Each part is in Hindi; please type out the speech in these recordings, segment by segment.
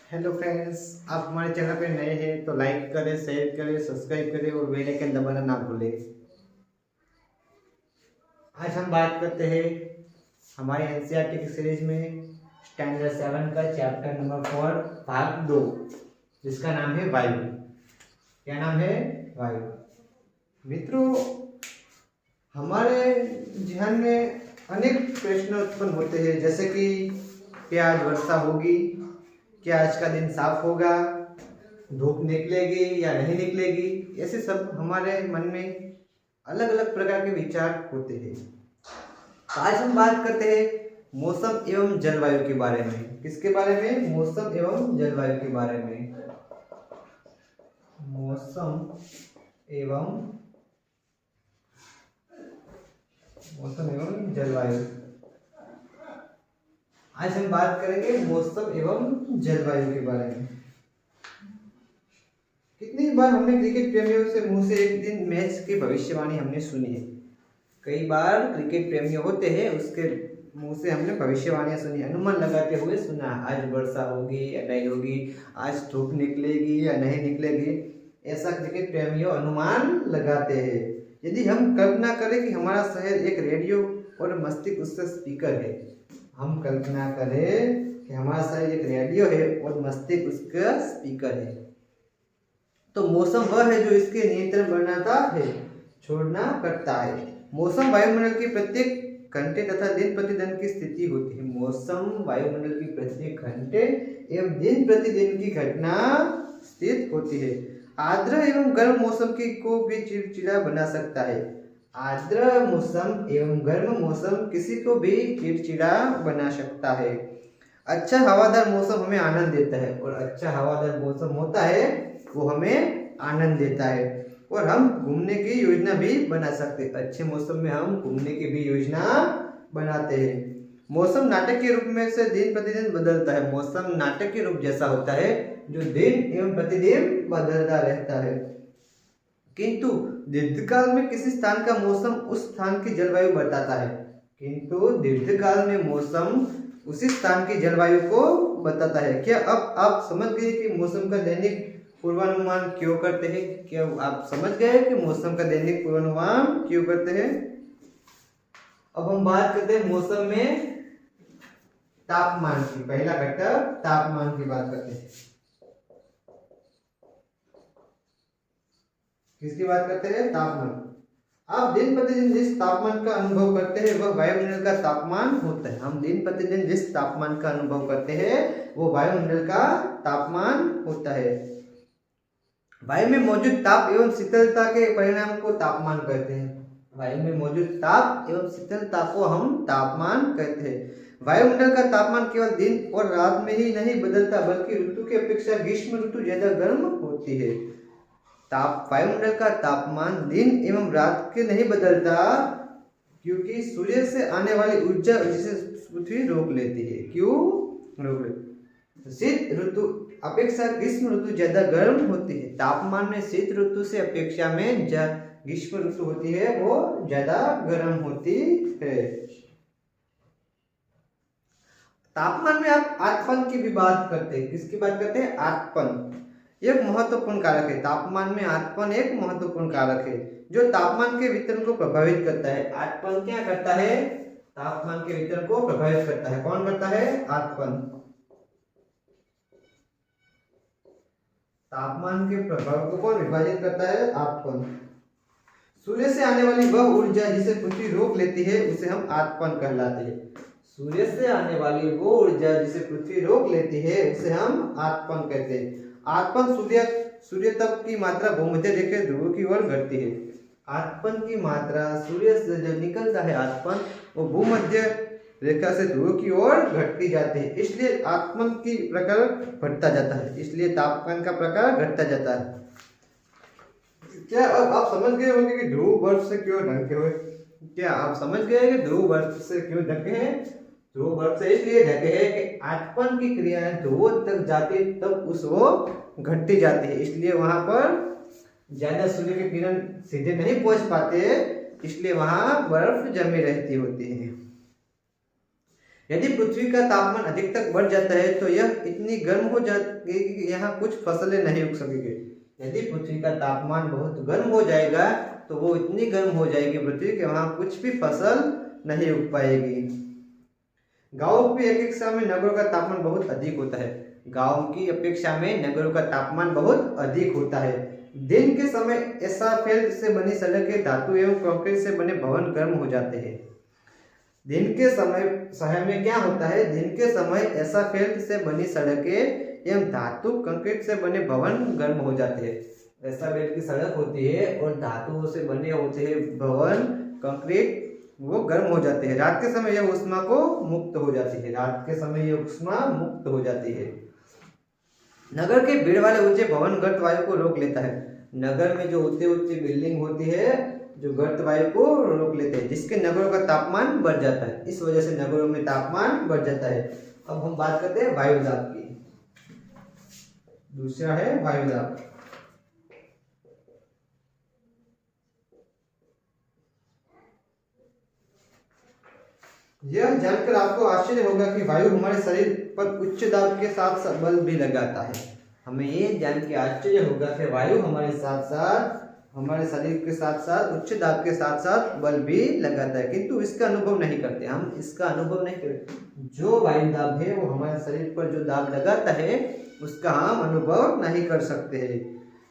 हेलो फ्रेंड्स, आप हमारे चैनल पे नए हैं तो लाइक करें, शेयर करें, सब्सक्राइब करें और बेल आइकन दबाना ना भूलें। आज हम बात करते हैं हमारे एनसीईआरटी की सीरीज में स्टैंडर्ड 7 का चैप्टर नंबर 4 भाग 2, जिसका नाम है वायु। क्या नाम है? वायु। मित्रों, हमारे ध्यान में अनेक प्रश्न उत्पन्न होते हैं, जैसे कि क्या आज वर्षा होगी, क्या आज का दिन साफ होगा, धूप निकलेगी या नहीं निकलेगी। ऐसे सब हमारे मन में अलग अलग प्रकार के विचार होते हैं। तो आज हम बात करते हैं मौसम एवं जलवायु के बारे में। किसके बारे में? मौसम एवं जलवायु के बारे में। मौसम एवं जलवायु। आज हम बात करेंगे मौसम एवं जलवायु के बारे में। कितनी बार हमने क्रिकेट प्रेमियों से मुंह से एक दिन मैच की भविष्यवाणी हमने सुनी है। कई बार क्रिकेट प्रेमी होते हैं, उसके मुंह से हमने भविष्यवाणियां सुनी, अनुमान लगाते हुए सुना, आज वर्षा होगी या नहीं होगी, आज धूप निकलेगी या नहीं निकलेगी। ऐसा क्रिकेट प्रेमियों अनुमान लगाते हैं। यदि हम कल्पना करें कि हमारा शहर एक रेडियो और मस्तिष्क उसका स्पीकर है, हम कल्पना करें कि हमारा शहर एक रेडियो है और मस्तिष्क उसका स्पीकर है, तो मौसम वह है जो इसके नियंत्रण बनाता है, छोड़ना करता है। मौसम वायुमंडल की प्रत्येक घंटे तथा दिन प्रतिदिन की स्थिति होती है। मौसम वायुमंडल की प्रत्येक घंटे एवं दिन प्रतिदिन की घटना स्थित होती है। आर्द्र एवं गर्म मौसम की को भी चिड़चिड़ा बना सकता है। आर्द्र मौसम एवं गर्म मौसम किसी को भी चिड़चिड़ा बना सकता है। अच्छा हवादार मौसम हमें आनंद देता है, और अच्छा हवादार मौसम होता है वो हमें आनंद देता है, और हम घूमने की योजना भी बना सकते हैं। अच्छे मौसम में हम घूमने की भी योजना बनाते हैं। मौसम नाटक के रूप में से दिन प्रतिदिन बदलता है। मौसम नाटक के रूप जैसा होता है जो दिन एवं प्रतिदिन बदलता रहता है, किंतु दीर्घकाल में किसी स्थान का मौसम उस स्थान की जलवायु बताता है। किंतु दीर्घकाल में मौसम उसी स्थान की जलवायु को बताता है। क्या अब आप समझ गए कि मौसम का दैनिक पूर्वानुमान क्यों करते हैं? क्या आप समझ गए कि मौसम का दैनिक पूर्वानुमान क्यों करते हैं? अब हम बात करते हैं मौसम में तापमान की। पहला घटक तापमान की बात करते हैं। किसकी बात करते हैं? तापमान। आप दिन प्रतिदिन जिस तापमान का अनुभव करते हैं वह वायुमंडल का तापमान होता है। हम दिन प्रतिदिन जिस तापमान का अनुभव करते हैं वो वायुमंडल का तापमान होता है। वायु में मौजूद ताप एवं शीतलता के परिणाम को तापमान कहते हैं। वायु में मौजूद ताप एवं शीतलता को हम तापमान कहते हैं। वायुमंडल का तापमान केवल दिन और रात में ही नहीं बदलता, बल्कि ऋतु की अपेक्षा ग्रीष्म ऋतु ज्यादा गर्म होती है। वायुमंडल का तापमान दिन एवं रात के नहीं बदलता, क्योंकि सूर्य से आने वाली ऊर्जा जिसे पृथ्वी रोक लेती है। क्यों रोक लेती? शीत ऋतु अपेक्षा ग्रीष्म ऋतु ज्यादा गर्म होती है। तापमान में शीत ऋतु से अपेक्षा में ग्रीष्म ऋतु होती है वो ज्यादा गर्म होती है। तापमान में आप आर्द्रपन की भी बात करते हैं। किसकी बात करते हैं? आर्द्रपन एक महत्वपूर्ण कारक है। तापमान में आर्द्रपन एक महत्वपूर्ण कारक है जो तापमान के वितरण को प्रभावित करता है। आर्द्रपन क्या करता है? तापमान के वितरण को प्रभावित करता है। कौन करता है? आर्द्रपन। तापमान के प्रभाव को कौन विभाजित करता है? आर्द्रपन। सूर्य से आने वाली वह ऊर्जा जिसे पृथ्वी रोक लेती है उसे हम आर्द्रपन कहलाते हैं। सूर्य से आने वाली वो ऊर्जा जिसे पृथ्वी रोक लेती है उसे हम आर्द्रपन कहते हैं। आर्द्रपन सूर्य तप की मात्रा भूमध्य रेखा ध्रुव की ओर घटती है। आर्द्रपन की मात्रा सूर्य से जो निकलता है आर्द्रपन वो भूमध्य रेखा से ध्रुव की ओर घटती जाती है, इसलिए आर्द्रपन की प्रकार बढ़ता जाता है। इसलिए तापमान का प्रकार घटता जाता है। क्या अब आप समझ गए होंगे कि ध्रुव बर्फ से क्यों ढके हुए? क्या आप समझ गए कि ध्रुव बर्फ से क्यों ढके हैं? ध्रुव बर्फ से इसलिए ढके हैं कि आर्द्रपन की क्रियाएं ध्रुव तक जाती तब उस वो घटती जाती है, इसलिए वहां पर ज्यादा सूर्य के किरण सीधे नहीं पहुंच पाते, इसलिए वहां बर्फ जमी रहती होती है। यदि पृथ्वी का तापमान अधिक तक बढ़ जाता है तो यह इतनी गर्म हो जाएगी कि यहाँ कुछ फसलें नहीं उग सकेंगी। यदि पृथ्वी का तापमान बहुत गर्म हो जाएगा तो वो इतनी गर्म हो जाएगी पृथ्वी कि वहां कुछ भी फसल नहीं उग पाएगी। गांव की अपेक्षा में नगरों का तापमान बहुत अधिक होता है। गांव की अपेक्षा में नगरों का तापमान बहुत अधिक होता है। दिन के समय एस्फाल्ट से बनी सड़कें, धातु एवं कंक्रीट से बने भवन गर्म हो जाते हैं। दिन के समय शहर में क्या होता है, दिन के समय एस्फाल्ट से बनी सड़कें एवं धातु कंक्रीट से बने भवन गर्म हो जाते हैं। एस्फाल्ट की सड़क होती है और धातुओं से बने होते हैं भवन कंक्रीट, वो गर्म हो जाते हैं। रात के समय यह ऊष्मा को मुक्त हो जाती है। रात के समय यह ऊष्मा मुक्त हो जाती है। नगर के भीड़ वाले ऊंचे भवन गर्त वायु को रोक लेता है। नगर में जो ऊंचे ऊंचे बिल्डिंग होती है जो गर्त वायु को रोक लेते हैं, जिसके नगरों का तापमान बढ़ जाता है। इस वजह से नगरों में तापमान बढ़ जाता है। अब हम बात करते हैं वायुदाब की। दूसरा है वायुदाब। यह जानकर आपको आश्चर्य होगा कि वायु हमारे शरीर पर उच्च दाब के साथ साथ बल भी लगाता है। हमें ये जान के आश्चर्य होगा कि वायु हमारे साथ साथ हमारे शरीर के साथ साथ उच्च दाब के साथ साथ बल भी लगाता है, किंतु इसका अनुभव नहीं करते। हम इसका अनुभव नहीं करते। जो वायु दाब है वो हमारे शरीर पर जो दाब लगाता है उसका हम अनुभव नहीं कर सकते हैं।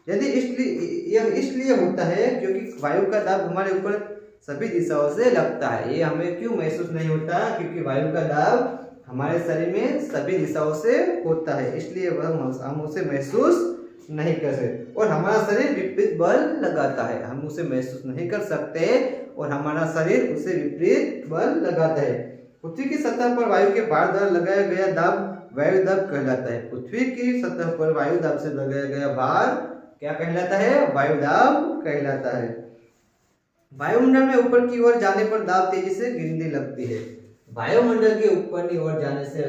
यदि इसलिए होता है क्योंकि वायु का दाब हमारे ऊपर सभी दिशाओं से लगता है। ये हमें क्यों महसूस नहीं होता, क्योंकि वायु का दाब हमारे शरीर में सभी दिशाओं से होता है, इसलिए हम उसे महसूस नहीं कर सकते। और हमारा शरीर विपरीत बल लगाता है, हम उसे महसूस नहीं कर सकते और हमारा शरीर उसे विपरीत बल लगाता है। पृथ्वी की सतह पर वायु के भार द्वारा लगाया गया दाब वायु दाब कहलाता है। पृथ्वी की सतह पर वायु दाब से लगाया गया भार क्या कहलाता है, वायु दाब कहलाता है। वायुमंडल में ऊपर की ओर जाने पर दाब तेजी से गिरने लगती है। वायुमंडल के ऊपर की ओर जाने से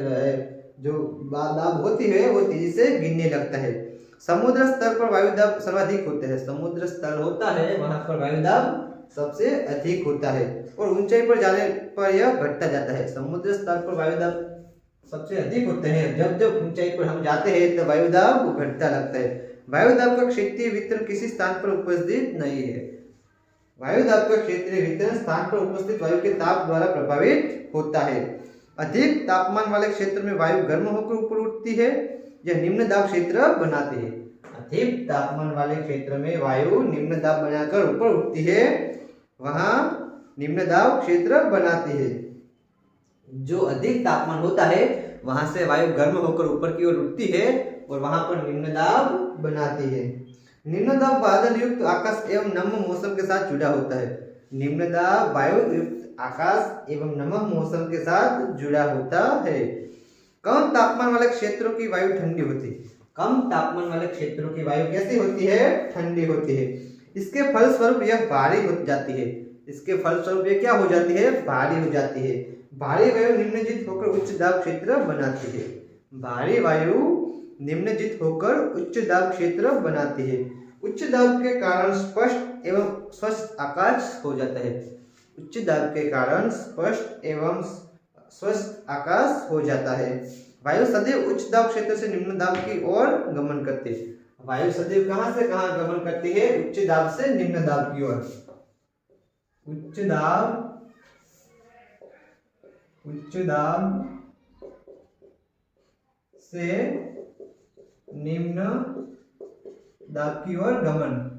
जो दाब होती है वो तेजी से गिरने लगता है। समुद्र स्तर पर वायु दाब सर्वाधिक होते हैं। समुद्र स्तर होता है वहां पर वायु दाब सबसे अधिक होता है और ऊंचाई पर जाने पर यह घटता जाता है। समुद्र स्तर पर वायु दाब सबसे अधिक होते हैं। जब जब ऊंचाई पर हम जाते हैं तो वायु दाब घटता लगता है। वायु दाब का क्षेत्रीय वितरण किसी स्थान पर उपस्थित नहीं है। वायु दाब का क्षेत्रीय वितरण स्थान पर उपस्थित वायु के ताप द्वारा प्रभावित होता है। अधिक तापमान वाले क्षेत्र में वायु गर्म होकर ऊपर उठती है, यह निम्न दाब क्षेत्र बनाती है। अधिक तापमान वाले क्षेत्र में वायु निम्न दाब बनाकर ऊपर उठती है, वहां निम्न दाब क्षेत्र बनाती है। जो अधिक तापमान होता है वहां से वायु गर्म होकर ऊपर की ओर उठती है और वहां पर निम्न दाब बनाती है। निम्न दाब बादल युक्त आकाश एवं नम मौसम के साथ जुड़ा होता है। निम्न दाब वायु युक्त आकाश एवं नम मौसम के साथ जुड़ा होता है। कम तापमान वाले क्षेत्रों की वायु ठंडी होती है। कम तापमान वाले क्षेत्रों की वायु कैसी होती है, ठंडी होती है। इसके फलस्वरूप यह भारी हो जाती है। इसके फलस्वरूप यह क्या हो जाती है, भारी हो जाती है। भारी वायु निम्नजित होकर उच्च दाब क्षेत्र बनाती है। भारी वायु निम्नजित होकर उच्च दाब क्षेत्र बनाती है। उच्च दाब के कारण स्पष्ट एवं स्वच्छ आकाश हो जाता है। उच्च दाब के कारण स्पष्ट एवं स्वच्छ आकाश हो जाता है। वायु सदैव उच्च दाब क्षेत्र से निम्न दाब की ओर गमन करती है। वायु सदैव कहां से कहां गमन करती है, उच्च दाब से निम्न दाब की ओर। उच्च दाब से निम्न दाब की ओर गमन।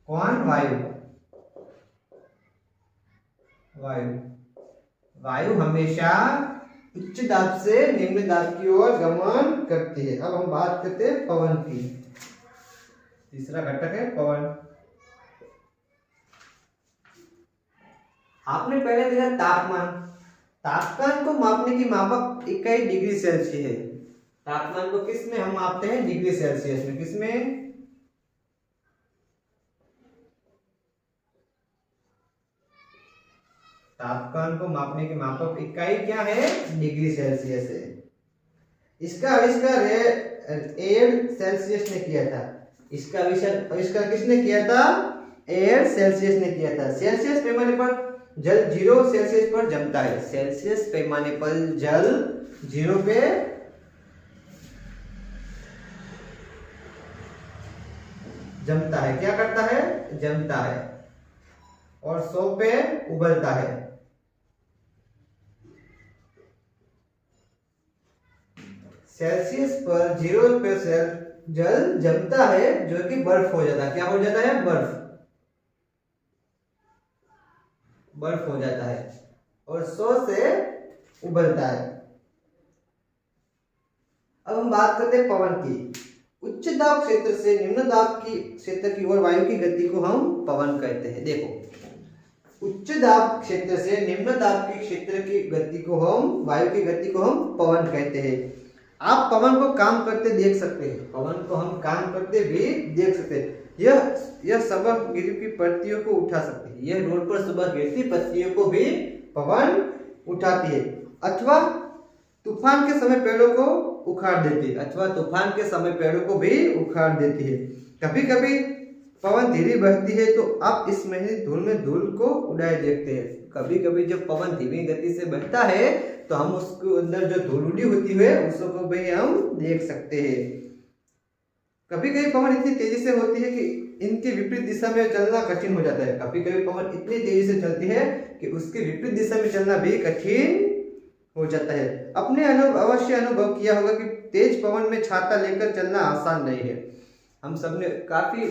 कौन, वायु। वायु हमेशा उच्च दाब से निम्न दाब की ओर गमन करती है। अब हम बात करते हैं पवन की। तीसरा घटक है पवन। आपने पहले देखा तापमान। तापमान को मापने की मापक इकाई डिग्री सेल्सियस है। तापमान को किस में हम मापते हैं, डिग्री सेल्सियस में। किसमें, तापमान को मापने की मापक इकाई क्या है, डिग्री सेल्सियस है। इसका आविष्कार एड सेल्सियस ने किया था। इसका आविष्कार किसने किया था? एयर सेल्सियस ने किया था। सेल्सियस पैमाने पर जल 0 सेल्सियस पर जमता है। सेल्सियस पैमाने पर जल 0 पे जमता है। क्या करता है? जमता है। और 100 पे उबलता है। सेल्सियस पर 0 पे जल जमता है, जो कि बर्फ हो जाता है। क्या हो जाता है? बर्फ हो जाता है। और 100 से उबलता है। अब हम बात करते हैं पवन की। उच्च दाब क्षेत्र से निम्न दाब की क्षेत्र की ओर वायु की गति को हम पवन कहते हैं। देखो, उच्च दाब क्षेत्र से निम्न दाब के क्षेत्र की गति को हम वायु की गति को हम पवन कहते हैं। आप पवन को काम करते देख सकते हैं। पवन को हम काम करते भी देख सकते हैं। यह सुबह गिरी की पत्तियों को उठा सकती है। यह रोड पर सुबह गिरती पत्तियों को भी पवन उठाती है। अथवा तूफान के समय पेड़ों को उखाड़ देती है। अथवा तूफान के समय पेड़ों को भी उखाड़ देती है। कभी कभी पवन धीरे बहती है तो आप इस महीने धूल में धूल को उड़ाए देखते हैं। कभी कभी जब पवन धीमी गति से बहता है तो हम उसके अंदर जो धूल उड़ी होती है उसको भी हम देख सकते हैं। कभी कभी पवन इतनी तेजी से होती है कि इनके विपरीत दिशा में चलना कठिन हो जाता है। कभी कभी पवन इतनी तेजी से चलती है कि उसके विपरीत दिशा में चलना भी कठिन हो जाता है। अपने अवश्य अनुभव किया होगा कि तेज पवन में छाता लेकर चलना आसान नहीं है। हम सबने काफी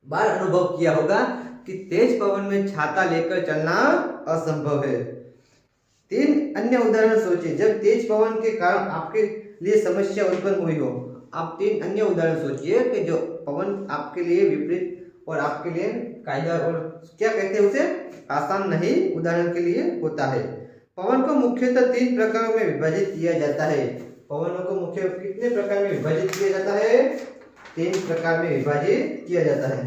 बार अनुभव किया होगा कि तेज पवन में छाता लेकर चलना असंभव है। 3 अन्य उदाहरण सोचिए जब तेज पवन के कारण आपके लिए समस्या उत्पन्न हुई हो। आप 3 अन्य उदाहरण सोचिए कि जो पवन आपके लिए विपरीत और आपके लिए कायदा और क्या कहते हैं उसे आसान नहीं उदाहरण के लिए होता है। पवन को मुख्यतः 3 प्रकारों में विभाजित किया जाता है। पवनों को मुख्य कितने प्रकार में विभाजित किया जाता है? 3 प्रकार में विभाजित किया जाता है।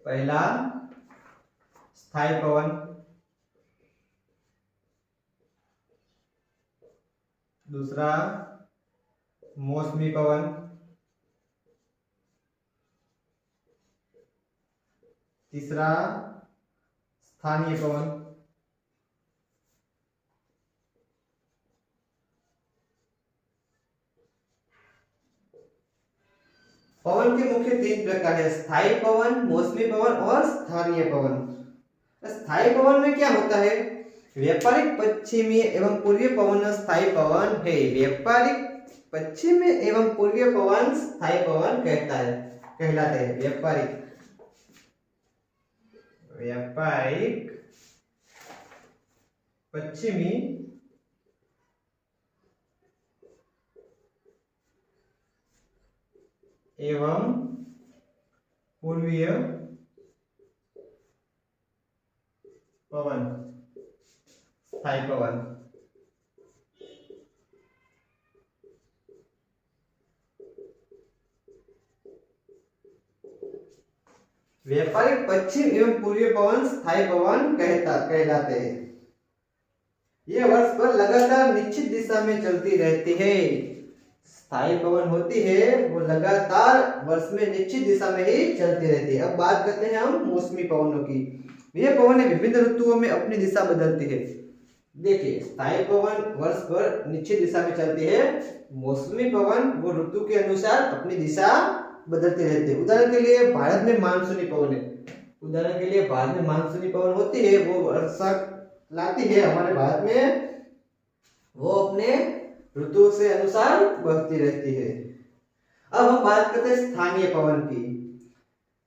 पहला स्थायी पवन, दूसरा मौसमी पवन, तीसरा स्थानीय पवन। पवन के मुख्य 3 प्रकार है, स्थायी पवन, मौसमी पवन और स्थानीय पवन। स्थायी पवन में क्या होता है? व्यापारिक पश्चिमी एवं पूर्वीय पवन स्थायी पवन है। व्यापारिक पश्चिमी एवं पूर्वीय पवन स्थायी पवन कहलाते हैं। व्यापारिक पश्चिमी एवं पूर्वीय पवन स्थायी पवन। व्यापारिक पश्चिम एवं पूर्वीय पवन स्थायी पवन कहलाते हैं। ये वर्ष भर लगातार निश्चित दिशा में चलती रहती है। स्थायी पवन होती है वो लगातार वर्ष में निश्चित दिशा में ही चलती रहती है। अब बात करते हैं हम मौसमी पवनों की। ये पवन विभिन्न ऋतुओं में अपनी दिशा बदलती है। देखिए, स्थायी पवन वर्ष भर निश्चित दिशा में चलती है। मौसमी पवन वो ऋतु के अनुसार अपनी दिशा बदलते रहते हैं। उदाहरण के लिए भारत में मानसूनी पवन होती है वो वर्षा लाती है हमारे भारत में, वो अपने ऋतु से अनुसार बहती रहती है। अब हम बात करते हैं स्थानीय पवन की।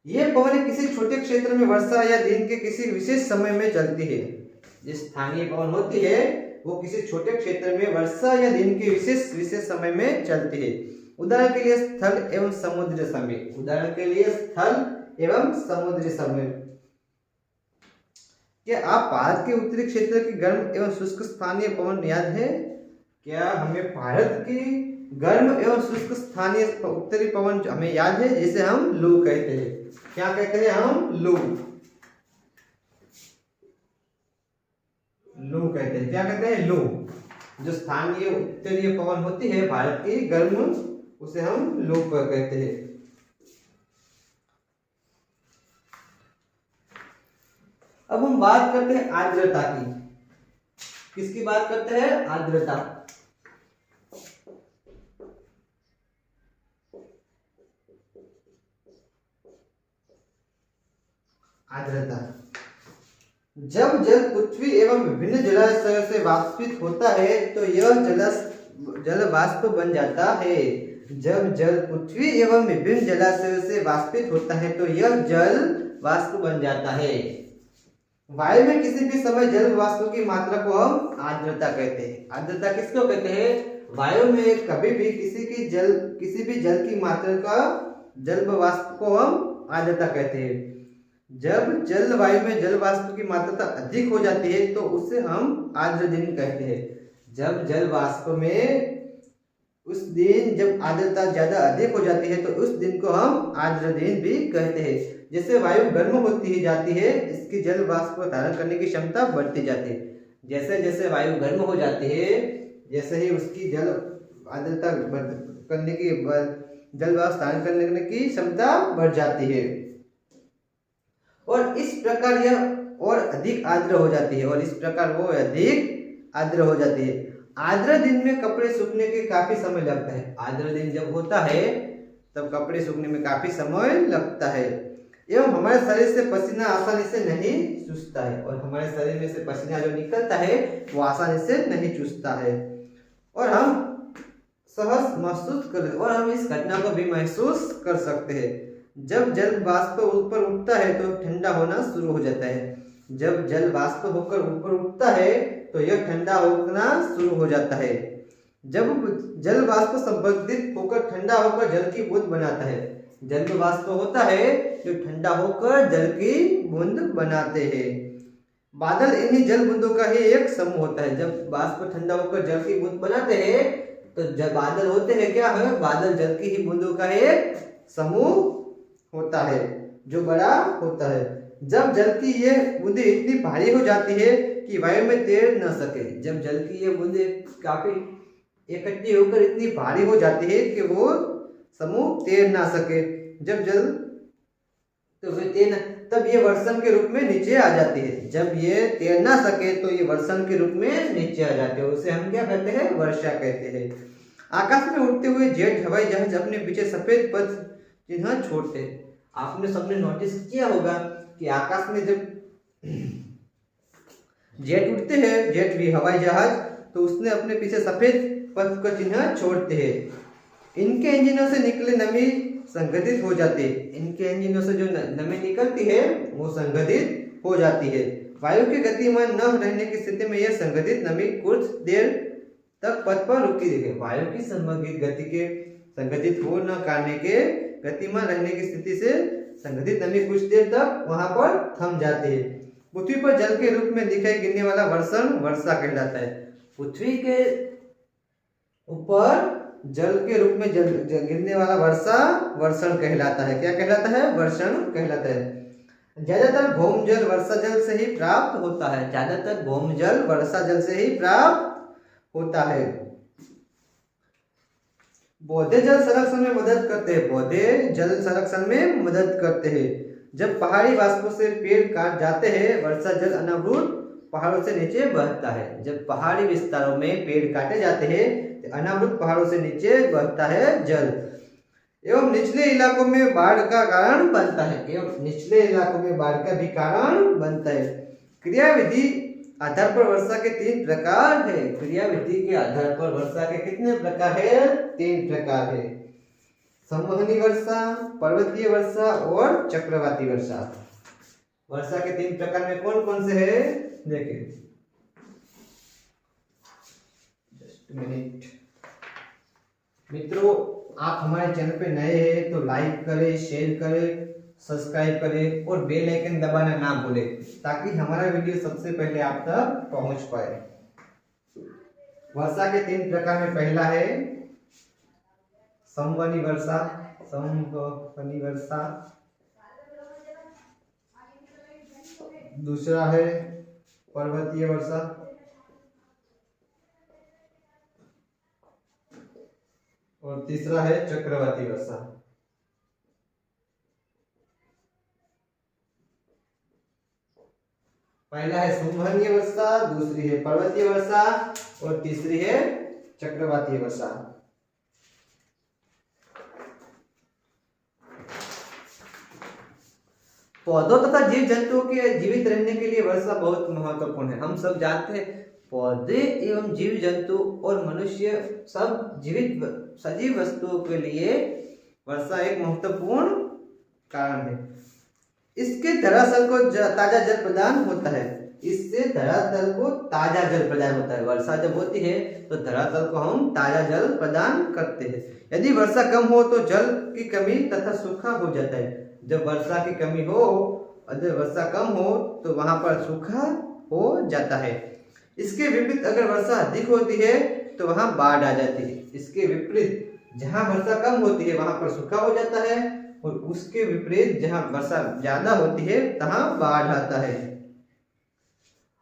ये पवन किसी छोटे क्षेत्र में वर्षा या दिन के किसी विशेष समय में चलती है। जो स्थानीय पवन होती है वो किसी छोटे क्षेत्र में वर्षा या दिन के विशेष समय में चलती है। उदाहरण के लिए स्थल एवं समुद्री समय। क्या आप भारत के उत्तरी क्षेत्र की गर्म एवं शुष्क स्थानीय पवन याद है? क्या हमें भारत की गर्म एवं शुष्क स्थानीय उत्तरी पवन हमें याद है, जिसे हम लू कहते हैं? क्या कहते हैं हम? लू कहते हैं। क्या कहते हैं? लू। जो स्थानीय उत्तरीय पवन होती है भारत की गर्म, उसे हम लो कहते हैं। अब हम बात करते हैं आर्द्रता की। किसकी बात करते हैं? आर्द्रता। आर्द्रता जब जल पृथ्वी एवं विभिन्न जलाशयों से वाष्पित होता है तो यह जल वाष्प बन जाता है। जब जल पृथ्वी एवं विभिन्न जलाशयों से वाष्पित होता है तो यह जल वाष्प बन जाता है। वायु में किसी भी समय जल वाष्प की मात्रा को हम आर्द्रता कहते हैं। आर्द्रता किसको कहते हैं? वायु में कभी भी किसी भी जल की मात्रा का जल वाष्प को हम आर्द्रता कहते हैं। जब जल वायु में जल वाष्प की मात्रा अधिक हो जाती है तो उसे हम आर्द्र दिन कहते हैं। जब जल वाष्प में उस दिन जब आर्द्रता ज्यादा अधिक हो जाती है तो उस दिन को हम आर्द्र दिन भी कहते हैं। जैसे वायु गर्म होती ही जाती है, इसकी जल वाष्प को धारण करने की क्षमता बढ़ती जाती है। जैसे जैसे वायु गर्म हो जाती है, जैसे ही उसकी जल आर्द्रता करने की जल वाष्प धारण करने की क्षमता बढ़ जाती है और इस प्रकार यह और अधिक आर्द्र हो जाती है। और इस प्रकार वो अधिक आर्द्र हो जाती है। आर्द्र दिन में कपड़े सूखने के काफी समय लगता है। आर्द्र दिन जब होता है तब कपड़े सूखने में काफी समय लगता है एवं हमारे शरीर से पसीना आसानी से नहीं चूसता है। और हमारे शरीर में से पसीना जो निकलता है वो आसानी से नहीं चूसता है और हम सहज महसूस कर और हम इस घटना को भी महसूस कर सकते हैं। जब जल वाष्प ऊपर उठता है तो ठंडा होना शुरू हो जाता है। जब जल वाष्प होकर ऊपर उठता है तो यह ठंडा होना शुरू हो जाता है। जब जल वाष्प संबंधित होकर ठंडा होकर जल की बूंद बनाता है। जल वाष्प होता है जो ठंडा होकर जल की बूंद बनाते हैं। बादल इन्हीं जल बूंदों का ही एक समूह होता है। जब वाष्प ठंडा होकर जल की बूंद बनाते हैं तो जब बादल होते हैं क्या है? बादल जल की ही बूंदों का एक समूह होता है जो बड़ा होता है। जब जल की ये बूंदें इतनी भारी हो जाती है कि वायु में तैर न सके। जब जल की ये बूंदें काफी इकट्ठी होकर इतनी भारी हो जाती है कि वो समूह तैर ना सके, जब जल तो वे तैर तब ये वर्षण के रूप में नीचे आ जाती है। जब ये तैर ना सके तो ये वर्षण के रूप में नीचे आ जाते हैं। उसे हम क्या कहते हैं? वर्षा कहते हैं। आकाश में उड़ते हुए जेट हवाई जहाज अपने पीछे सफेद पथ चिन्ह छोड़ते हैं। आपने सबने नोटिस किया होगा कि आकाश में जब जेट उड़ते हैं, जेट भी हवाई जहाज, तो उसने अपने पीछे सफेद पथ का चिन्ह छोड़ते हैं। इनके इंजनों से निकले नमी संगठित हो जाती है। इनके इंजनों से जो नमी निकलती है वो संगठित हो जाती है। वायु के गतिमान न रहने की स्थिति में यह संगठित नमी कुछ देर तक पथ पर रुकी रहेगी। वायु की संबंधित गति के संगठित हो न करने के गतिमान रहने की स्थिति से संगठित नमी कुछ देर तक वहां पर थम जाती है। पृथ्वी पर जल के रूप में दिखाई गिरने वाला वर्षण वर्षा कहलाता है। पृथ्वी के ऊपर जल के रूप में गिरने वाला वर्षा वर्षण कहलाता है। क्या कहलाता है? वर्षण कहलाता है। ज्यादातर भौम जल वर्षा जल से ही प्राप्त होता है। ज्यादातर भौम जल वर्षा जल से ही प्राप्त होता है। पौधे जल संरक्षण में मदद करते हैं। पौधे जल संरक्षण में मदद करते हैं। जब पहाड़ी वाष्पों से पेड़ काट जाते हैं वर्षा जल अनावृत पहाड़ों से नीचे बहता है। जब पहाड़ी विस्तारों में पेड़ काटे जाते हैं तो अनावृत पहाड़ों से नीचे बहता है जल एवं निचले इलाकों में बाढ़ का कारण बनता है। एवं निचले इलाकों में बाढ़ का भी कारण बनता है। क्रियाविधि आधार पर वर्षा के 3 प्रकार है। क्रियाविधि के आधार पर वर्षा के कितने प्रकार है? 3 प्रकार है। संवहनी वर्षा, पर्वतीय वर्षा और चक्रवाती वर्षा। वर्षा के 3 प्रकार में कौन कौन से है? देखिए, जस्ट मिनट। मित्रों, आप हमारे चैनल पे नए हैं तो लाइक करें, शेयर करें, सब्सक्राइब करें और बेल आइकन दबाना ना भूलें ताकि हमारा वीडियो सबसे पहले आप तक पहुंच पाए। वर्षा के 3 प्रकार में पहला है संवहनी वर्षा। संवहनी वर्षा। दूसरा है पर्वतीय वर्षा और तीसरा है चक्रवाती वर्षा। पहला है संवहनीय वर्षा, दूसरी है पर्वतीय वर्षा और तीसरी है चक्रवाती वर्षा। पौधों तथा जीव जंतुओं के जीवित रहने के लिए वर्षा बहुत महत्वपूर्ण है। हम सब जानते हैं पौधे एवं जीव जंतु और मनुष्य सब जीवित सजीव वस्तुओं के लिए वर्षा एक महत्वपूर्ण कारण है। इसके धरातल को ताजा जल प्रदान होता है। इससे धरातल को ताजा जल प्रदान होता है। वर्षा जब होती है तो धरातल को हम ताजा जल प्रदान करते हैं। यदि वर्षा कम हो तो जल की कमी तथा सूखा हो जाता है। जब वर्षा की कमी हो और जब वर्षा कम हो तो वहां पर सूखा हो जाता है। इसके विपरीत अगर वर्षा अधिक होती है तो वहां बाढ़ आ जाती है। इसके विपरीत जहां वर्षा कम होती है वहां पर सूखा हो जाता है और उसके विपरीत जहां वर्षा ज्यादा होती है तहां बाढ़ आता है।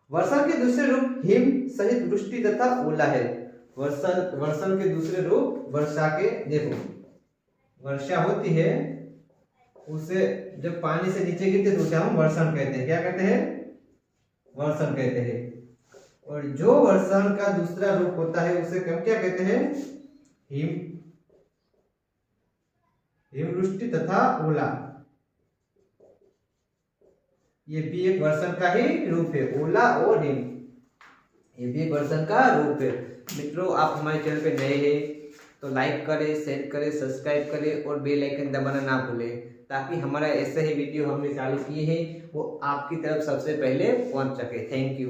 वर्षा के दूसरे रूप हिम सहित वृष्टि तथा ओला है। वर्षा के दूसरे रूप वर्षा के देखो, वर्षा होती है उसे जब पानी से नीचे गिरते तो उसे हम वर्षण कहते हैं। क्या कहते हैं? वर्षण कहते हैं। और जो वर्षण का दूसरा रूप होता है उसे हम क्या कहते हैं? हिमवृष्टि तथा ओला। ये भी एक वर्षण का ही रूप है, ओला और हिम, ये भी एक वर्षण का रूप है। मित्रों, आप हमारे चैनल पे नए हैं तो लाइक करें, शेयर करें, सब्सक्राइब करें और बेल आइकन दबाना ना भूलें, ताकि हमारा ऐसे ही वीडियो हमने चालू किए हैं वो आपकी तरफ सबसे पहले पहुंच सके। Thank you.